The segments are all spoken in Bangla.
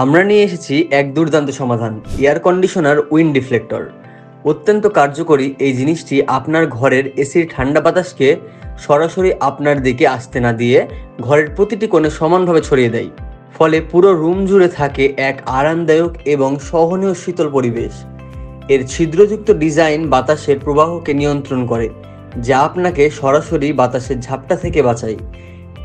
আমরা নিয়ে এসেছি এক দুর্দান্ত সমাধান, এয়ার কন্ডিশনার উইন্ড ডিফ্লেক্টর। অত্যন্ত কার্যকরী এই জিনিসটি আপনার ঘরের এসির ঠান্ডা বাতাসকে সরাসরি আপনার দিকে আসতে না দিয়ে ঘরের প্রতিটি কোণে সমানভাবে ছড়িয়ে দেয়। ফলে পুরো রুম জুড়ে থাকে এক আরামদায়ক এবং সহনীয় শীতল পরিবেশ। এর ছিদ্রযুক্ত ডিজাইন বাতাসের প্রবাহকে নিয়ন্ত্রণ করে, যা আপনাকে সরাসরি বাতাসের ঝাপটা থেকে বাঁচায়।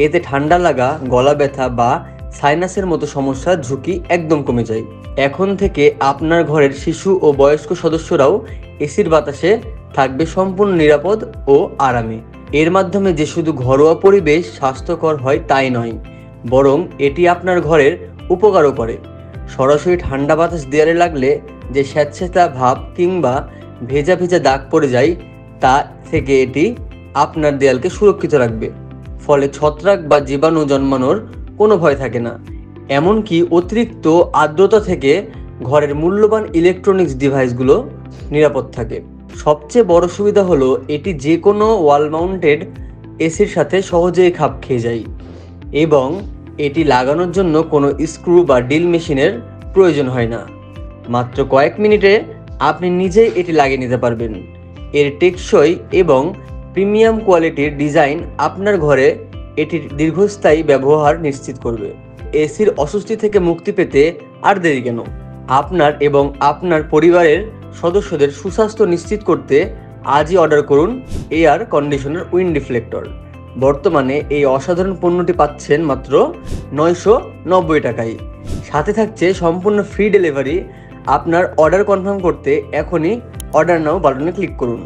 এতে ঠান্ডা লাগা, গলা ব্যথা বা সাইনাসের মতো সমস্যার ঝুঁকি একদম কমে যায়। এখন থেকে আপনার ঘরের শিশু ও বয়স্ক সদস্যরাও এসির বাতাসে থাকবে সম্পূর্ণ নিরাপদ ও আরামে। এর মাধ্যমে যে শুধু ঘরোয়া পরিবেশ স্বাস্থ্যকর হয় তাই নয়, বরং এটি আপনার ঘরের উপকারও করে। সরাসরি ঠান্ডা বাতাস দেয়ালে লাগলে যে স্যাঁতস্যাঁতা ভাব কিংবা ভেজা ভেজা দাগ পড়ে যায়, তা থেকে এটি আপনার দেয়ালকে সুরক্ষিত রাখবে। ফলে ছত্রাক বা জীবাণু জন্মানোর কোনো ভয় থাকে না। এমনকি অতিরিক্ত আর্দ্রতা থেকে ঘরের মূল্যবান ইলেকট্রনিক্স ডিভাইসগুলো নিরাপদ থাকে। সবচেয়ে বড় সুবিধা হলো এটি যে কোনো ওয়াল মাউন্টেড এসির সাথে সহজেই খাপ খেয়ে যায় এবং এটি লাগানোর জন্য কোনো স্ক্রু বা ড্রিল মেশিনের প্রয়োজন হয় না। মাত্র কয়েক মিনিটে আপনি নিজেই এটি লাগিয়ে নিতে পারবেন। এর টেকসই এবং প্রিমিয়াম কোয়ালিটির ডিজাইন আপনার ঘরে এটির দীর্ঘস্থায়ী ব্যবহার নিশ্চিত করবে। এসির অস্বস্তি থেকে মুক্তি পেতে আর দেরি কেন? আপনার এবং আপনার পরিবারের সদস্যদের সুস্বাস্থ্য নিশ্চিত করতে আজই অর্ডার করুন এয়ার কন্ডিশনার উইন্ড ডিফ্লেক্টর। বর্তমানে এই অসাধারণ পণ্যটি পাচ্ছেন মাত্র 990 টাকায়। সাথে থাকছে সম্পূর্ণ ফ্রি ডেলিভারি। আপনার অর্ডার কনফার্ম করতে এখনই অর্ডার নাও বাটনে ক্লিক করুন।